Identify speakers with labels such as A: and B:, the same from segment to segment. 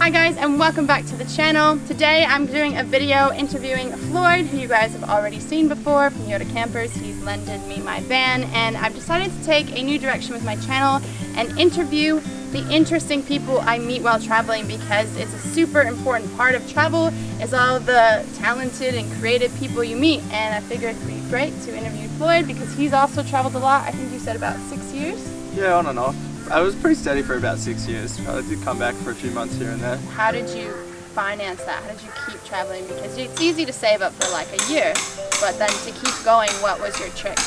A: Hi guys, and welcome back to the channel. Today I'm doing a video interviewing Floyd, who you guys have already seen before from YOTA Campers. He's lended me my van, and I've decided to take a new direction with my channel and interview the interesting people I meet while traveling, because it's a super important part of travel is all the talented and creative people you meet. And I figured it'd be great to interview Floyd because he's also traveled a lot. I think you said about 6 years?
B: Yeah, on and off. I was pretty steady for about 6 years. I did come back for a few months here and there.
A: How did you finance that? How did you keep traveling? Because it's easy to save up for like a year, but then to keep going, what was your trick?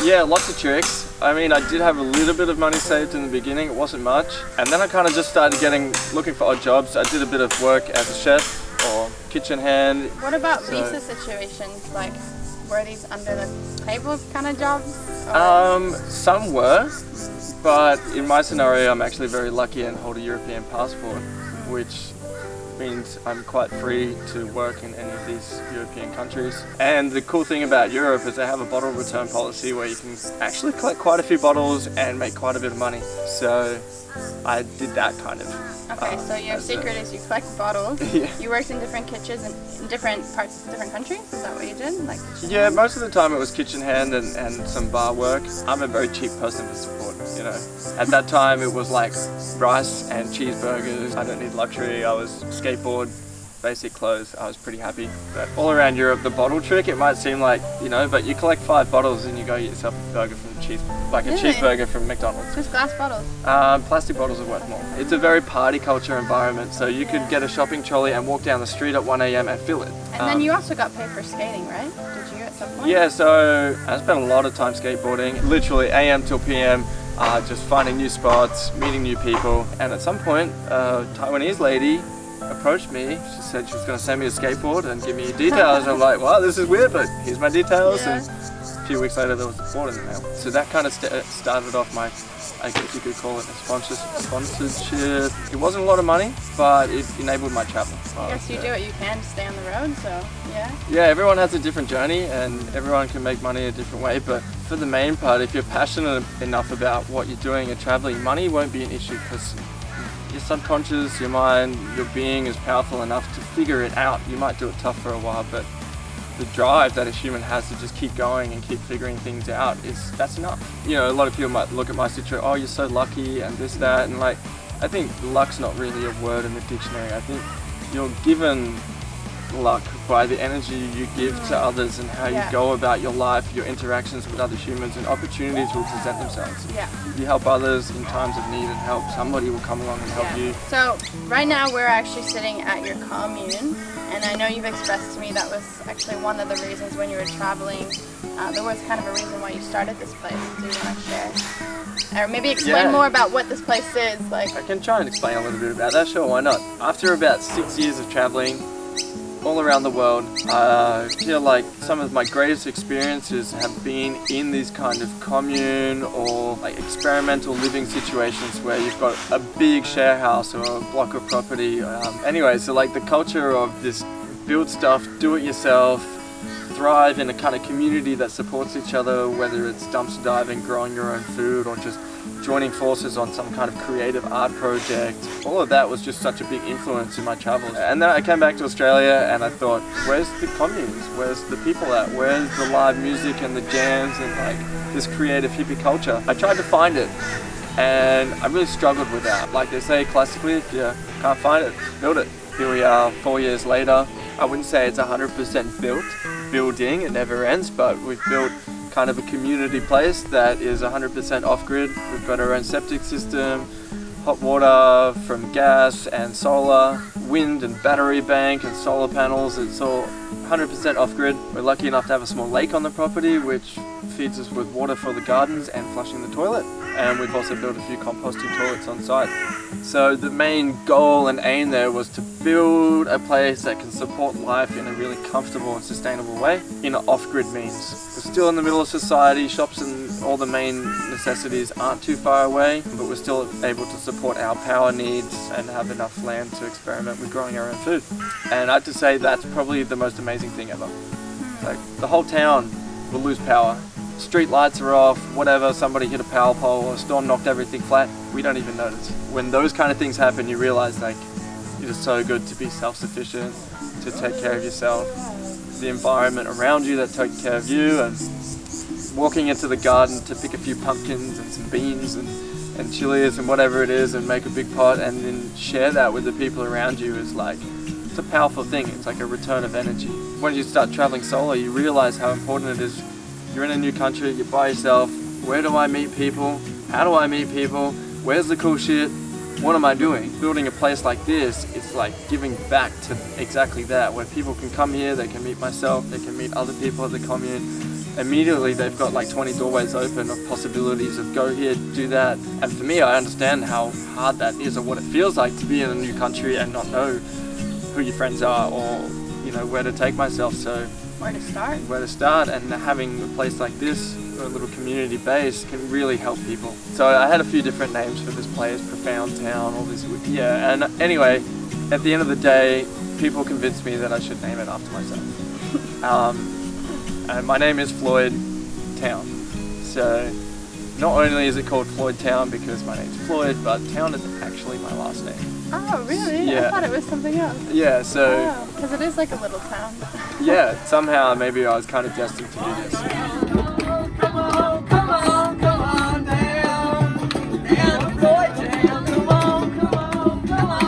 B: Yeah, lots of tricks. I mean, I did have a little bit of money saved in the beginning. It wasn't much. And then I kind of just started looking for odd jobs. I did a bit of work as a chef or kitchen hand.
A: What about visa situations? Like, were these under the table kind of jobs?
B: Some were. But in my scenario, I'm actually very lucky and hold a European passport, which means I'm quite free to work in any of these European countries. And the cool thing about Europe is they have a bottle return policy where you can actually collect quite a few bottles and make quite a bit of money. So I did that kind of.
A: Okay, so your secret is you collect bottles.
B: Yeah.
A: You worked in different kitchens in different parts of different countries? Is that what you did? Like
B: yeah, most of the time it was kitchen hand and some bar work. I'm a very cheap person to support, you know. At that time it was like rice and cheeseburgers. I don't need luxury. I was skateboard, basic clothes. I was pretty happy. But all around Europe, the bottle trick, it might seem like, you know, but you collect 5 bottles and you go get yourself a burger from a cheeseburger from McDonald's.
A: Just glass bottles?
B: Plastic bottles are worth more. It's a very party culture environment, so you could get a shopping trolley and walk down the street at 1 AM and fill it.
A: And then you also got paid for skating, right? Did you at some point?
B: Yeah, so I spent a lot of time skateboarding, literally AM till PM, just finding new spots, meeting new people. And at some point, a Taiwanese lady approached me. She said she was going to send me a skateboard and give me details. I'm like, well, this is weird, but here's my details.
A: Yeah.
B: And a few weeks later, there was a board in the mail. So that kind of started off my, I guess you could call it a sponsorship. It wasn't a lot of money, but it enabled my travel.
A: I guess you do what you can to stay on the road, so yeah.
B: Yeah, everyone has a different journey and everyone can make money a different way, but for the main part, if you're passionate enough about what you're doing and traveling, money won't be an issue because your subconscious, your mind, your being is powerful enough to figure it out. You might do it tough for a while, but the drive that a human has to just keep going and keep figuring things out that's enough. You know, a lot of people might look at my situation, oh, you're so lucky and this, that, and like, I think luck's not really a word in the dictionary. I think you're given luck by the energy you give to others and how you go about your life, your interactions with other humans, and opportunities will present themselves.
A: Yeah.
B: You help others in times of need and help, somebody will come along and help you.
A: So right now we're actually sitting at your commune, and I know you've expressed to me that was actually one of the reasons when you were traveling, there was kind of a reason why you started this place. Do you want to share? Or maybe explain more about what this place is. Like,
B: I can try and explain a little bit about that, sure, why not? After about 6 years of traveling all around the world, I feel like some of my greatest experiences have been in these kind of commune or like experimental living situations where you've got a big share house or a block of property. Anyway, so like the culture of this build stuff, do it yourself, thrive in a kind of community that supports each other, whether it's dumpster diving, growing your own food, or just joining forces on some kind of creative art project. All of that was just such a big influence in my travels. And then I came back to Australia and I thought, where's the communes? Where's the people at? Where's the live music and the jams and like this creative hippie culture? I tried to find it and I really struggled with that. Like they say classically, if you can't find it, build it. Here we are 4 years later. I wouldn't say it's 100% built. Building, it never ends, but we've built kind of a community place that is 100% off-grid. We've got our own septic system, hot water from gas and solar, wind and battery bank and solar panels. It's all 100% off-grid. We're lucky enough to have a small lake on the property which feeds us with water for the gardens and flushing the toilet. And we've also built a few composting toilets on site. So the main goal and aim there was to build a place that can support life in a really comfortable and sustainable way in an off-grid means. We're still in the middle of society, shops and all the main necessities aren't too far away, but we're still able to support our power needs and have enough land to experiment with growing our own food. And I have to say that's probably the most amazing thing ever. Like the whole town will lose power. Street lights are off, whatever, somebody hit a power pole or a storm knocked everything flat, we don't even notice. When those kind of things happen, you realize like you is so good to be self-sufficient, to take care of yourself, the environment around you that takes care of you, and walking into the garden to pick a few pumpkins and some beans and chilies and whatever it is and make a big pot and then share that with the people around you is like, it's a powerful thing. It's like a return of energy. When you start traveling solo, you realize how important it is. You're in a new country, you're by yourself. Where do I meet people? How do I meet people? Where's the cool shit? What am I doing? Building a place like this, it's like giving back to exactly that, where people can come here, they can meet myself, they can meet other people at the commune. Immediately they've got like 20 doorways open of possibilities of go here, do that. And for me, I understand how hard that is, or what it feels like to be in a new country and not know who your friends are, or you know, where to take myself. So
A: where to start, and having a place like this, a little community base, can really help people. So I had a few different names for this place, Profound Town, all this, yeah. And anyway, at the end of the day, people convinced me that I should name it after myself. And my name is FloydTown. So not only is it called FloydTown because my name's Floyd, but Town is actually my last name. Oh, really?
B: Yeah.
A: I thought it was something else.
B: Yeah, so...
A: Because it is like a little town.
B: Yeah, somehow maybe I was kind of destined to do this.
C: Come on down, down FloydTown. Come on down.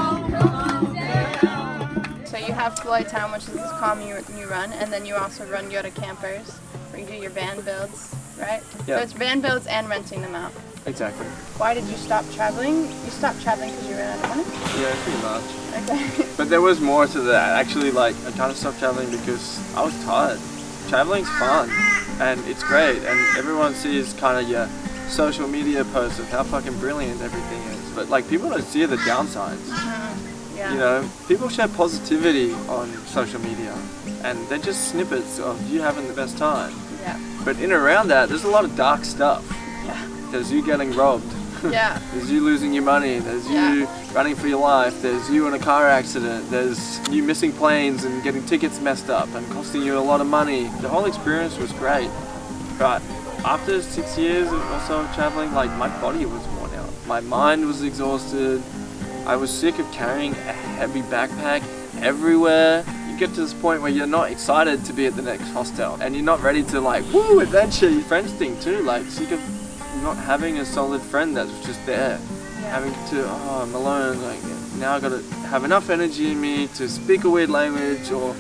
A: So you have FloydTown, which is this commune you run, and then you also run YOTA Campers, where you do your van builds, right?
B: Yeah.
A: So it's van builds and renting them out.
B: Exactly.
A: Why did you stop traveling? You stopped traveling because you ran out of money?
B: Yeah, pretty much.
A: Okay.
B: But there was more to that. Actually, like, I kind of stopped traveling because I was tired. Traveling's fun, and it's great, and everyone sees kind of your social media posts of how fucking brilliant everything is. But, like, people don't see the downsides.
A: Yeah.
B: You know, people share positivity on social media, and they're just snippets of you having the best time.
A: Yeah.
B: But in and around that, there's a lot of dark stuff.
A: Yeah.
B: There's you getting robbed.
A: Yeah.
B: There's you losing your money. There's you running for your life. There's you in a car accident. There's you missing planes and getting tickets messed up and costing you a lot of money. The whole experience was great. But after 6 years or so of traveling, like, my body was worn out. My mind was exhausted. I was sick of carrying a heavy backpack everywhere. You get to this point where you're not excited to be at the next hostel, and you're not ready to, like, woo, adventure. Your friends thing too, like, sick of not having a solid friend that's just there. Having to, I'm alone, like, now I gotta have enough energy in me to speak a weird language or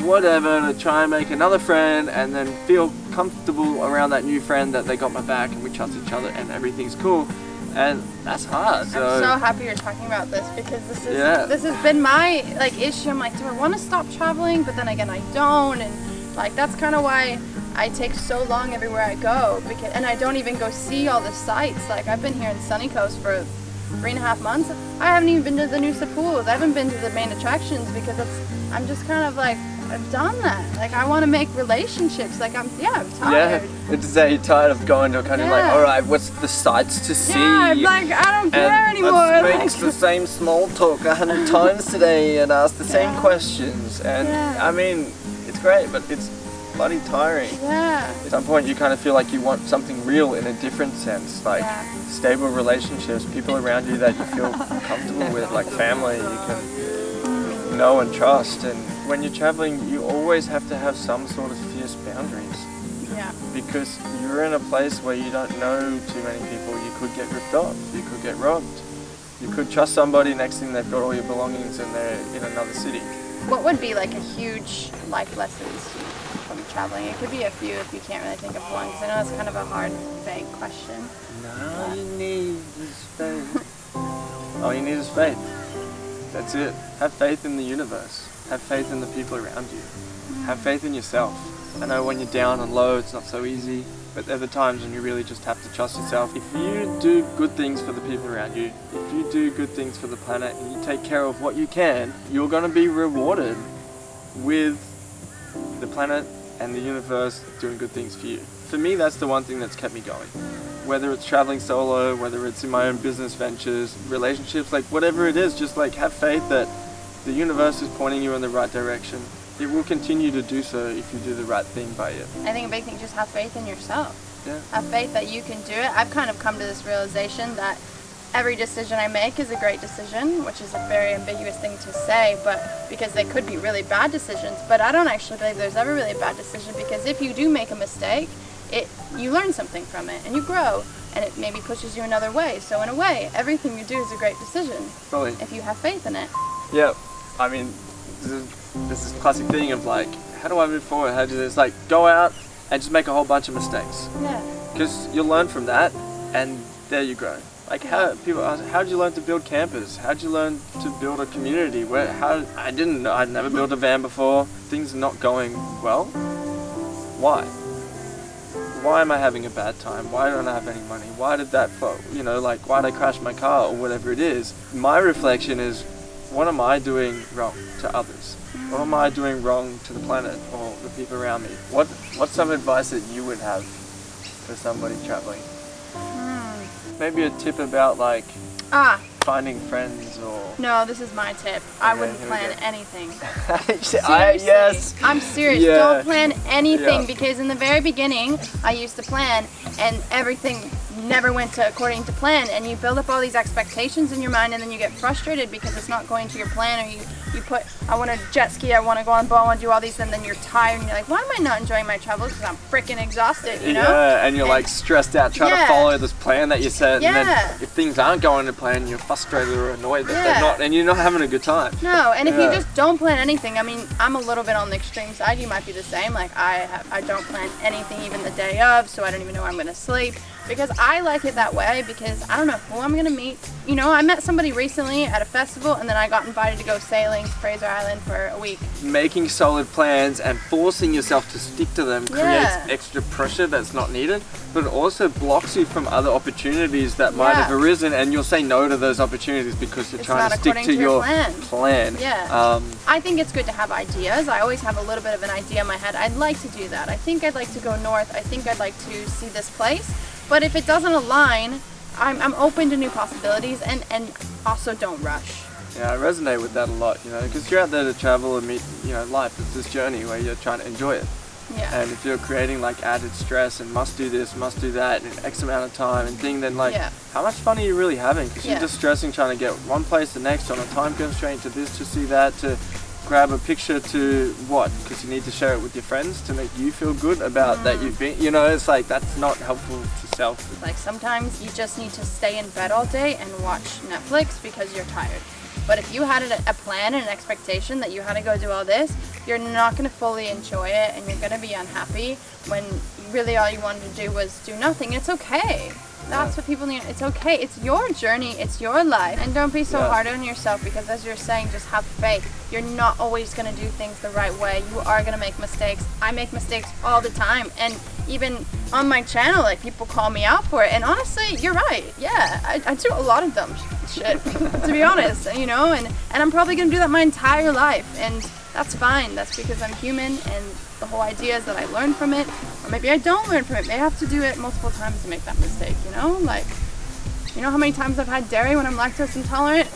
B: whatever to try and make another friend, and then feel comfortable around that new friend that they got my back and we trust each other and everything's cool. And that's hard. So
A: I'm so happy you're talking about this, because this has been my, like, issue. I'm like, do I want to stop traveling? But then again, I don't, and like, that's kind of why I take so long everywhere I go, and I don't even go see all the sites. Like, I've been here in Sunny Coast for 3.5 months. I haven't even been to the new pools. I haven't been to the main attractions because I'm just kind of like, I've done that. Like, I want to make relationships. Like, I'm tired.
B: Yeah, it's that you're tired of going to a country like, all right, what's the sights to see?
A: Yeah, I'm like, I don't care anymore.
B: Let's make the same small talk 100 times today and ask the same questions. And I mean, it's great, but it's bloody tiring.
A: Yeah.
B: At some point, you kind of feel like you want something real in a different sense, like stable relationships, people around you that you feel comfortable with, like family you can know and trust. And when you're traveling, you always have to have some sort of fierce boundaries.
A: Yeah.
B: Because you're in a place where you don't know too many people. You could get ripped off. You could get robbed. You could trust somebody, next thing they've got all your belongings and they're in another city.
A: What would be like a huge life lessons from traveling? It could be a few if you can't really think of one, because I know it's kind of a hard, vague question.
B: All you need is faith. All you need is faith. That's it. Have faith in the universe. Have faith in the people around you. Have faith in yourself. I know when you're down and low, it's not so easy, but there are the times when you really just have to trust yourself. If you do good things for the people around you, if you do good things for the planet, and you take care of what you can, you're going to be rewarded with the planet and the universe doing good things for you. For me, that's the one thing that's kept me going. Whether it's traveling solo, whether it's in my own business ventures, relationships, like whatever it is, just like have faith that the universe is pointing you in the right direction. It will continue to do so if you do the right thing by it.
A: I think a big thing, just have faith in yourself.
B: Yeah.
A: Have faith that you can do it. I've kind of come to this realization that every decision I make is a great decision, which is a very ambiguous thing to say, but because they could be really bad decisions. But I don't actually believe there's ever really a bad decision, because if you do make a mistake, you learn something from it and you grow, and it maybe pushes you another way. So in a way, everything you do is a great decision.
B: Fully.
A: If you have faith in it.
B: Yeah, I mean, there's this classic thing of like, how do I move forward? How do this? Like, go out and just make a whole bunch of mistakes.
A: Yeah.
B: Because you'll learn from that, and there you grow. Like, how people ask, how did you learn to build campers? How did you learn to build a community? I'd never built a van before. Things are not going well. Why? Why am I having a bad time? Why don't I have any money? Why did that fall? You know, like, why did I crash my car or whatever it is? My reflection is, what am I doing wrong to others? What am I doing wrong to the planet or the people around me? What's some advice that you would have for somebody traveling? Maybe a tip about like finding friends or...
A: No, this is my tip. I wouldn't plan anything.
B: Seriously. Yes.
A: I'm serious.
B: Yeah.
A: Don't plan anything,
B: Yeah.
A: because in the very beginning, I used to plan and everything never went according to plan, and you build up all these expectations in your mind, and then you get frustrated because it's not going to your plan, or you put, I want to jet ski, I want to go on boat, I want to do all these, and then you're tired and you're like, why am I not enjoying my travels? Because I'm freaking exhausted, you know?
B: Yeah, and you're like stressed out trying to follow this plan that you set, and then
A: Yeah.
B: if things aren't going to plan, you're frustrated or annoyed that
A: Yeah.
B: they're not, and you're not having a good time.
A: No, and if you
B: Yeah.
A: just don't plan anything, I mean, I'm a little bit on the extreme side. You might be the same. Like I don't plan anything even the day of, so I don't even know where I'm gonna sleep, because I like it that way, because I don't know who I'm gonna meet. You know, I met somebody recently at a festival, and then I got invited to go sailing to Fraser Island for a week.
B: Making solid plans and forcing yourself to stick to them creates extra pressure that's not needed, but it also blocks you from other opportunities that might have arisen, and you'll say no to those opportunities because you're trying to stick to your plan.
A: Yeah. I think it's good to have ideas. I always have a little bit of an idea in my head. I'd like to do that. I think I'd like to go north. I think I'd like to see this place. But if it doesn't align, I'm open to new possibilities, and also don't rush.
B: Yeah, I resonate with that a lot, you know, because you're out there to travel and meet, you know, life. It's this journey where you're trying to enjoy it.
A: Yeah.
B: And if you're creating like added stress and must do this, must do that in X amount of time and thing, then like, how much fun are you really having? Because you're just stressing trying to get one place to the next on a time constraint, to this, to see that, to grab a picture, to what? Because you need to share it with your friends to make you feel good about that you've been, you know, it's like, that's not helpful to self.
A: Like sometimes you just need to stay in bed all day and watch Netflix because you're tired. But if you had a plan and an expectation that you had to go do all this, you're not going to fully enjoy it, and you're going to be unhappy when really all you wanted to do was do nothing. It's okay. That's what people need. It's okay. It's your journey. It's your life. And don't be so hard on yourself, because as you're saying, just have faith. You're not always going to do things the right way. You are going to make mistakes. I make mistakes all the time. And even on my channel, like, people call me out for it. And honestly, you're right. Yeah, I do a lot of dumb shit, to be honest, you know, and I'm probably going to do that my entire life. And that's fine. That's because I'm human, and the whole idea is that I learn from it, or maybe I don't learn from it. They have to do it multiple times to make that mistake, you know? Like, you know how many times I've had dairy when I'm lactose intolerant?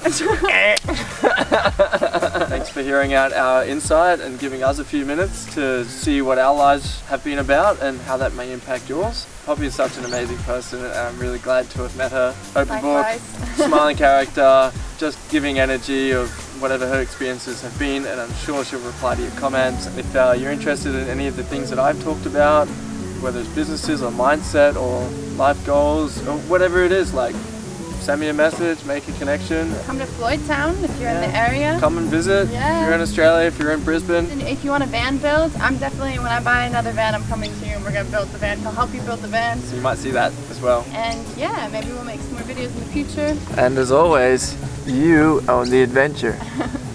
B: Thanks for hearing out our insight and giving us a few minutes to see what our lives have been about and how that may impact yours. Poppy is such an amazing person, and I'm really glad to have met her. Open book, smiling character, just giving energy of whatever her experiences have been, and I'm sure she'll reply to your comments. If you're interested in any of the things that I've talked about, whether it's businesses or mindset or life goals or whatever it is, like, send me a message, make a connection.
A: Come to FloydTown if you're in the area.
B: Come and visit.
A: Yeah.
B: If you're in Australia, if you're in Brisbane.
A: And if you want a van build, I'm definitely, when I buy another van, I'm coming to you and we're going to build the van. I'll help you build the van.
B: So you might see that as well.
A: And yeah, maybe we'll make some more videos in the future.
B: And as always, you own the adventure.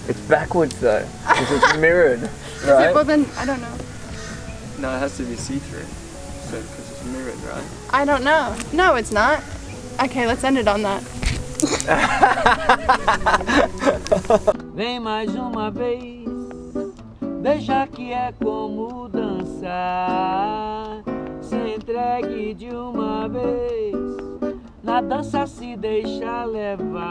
B: It's backwards though, because it's mirrored, right?
A: Well then, I don't know.
B: No, it has to be see-through, so because it's mirrored, right?
A: I don't know. No, it's not. Okay, let's end it on that.
C: Vem mais uma vez, deixa que é como dançar. Se entregue de uma vez, na dança se deixa levar.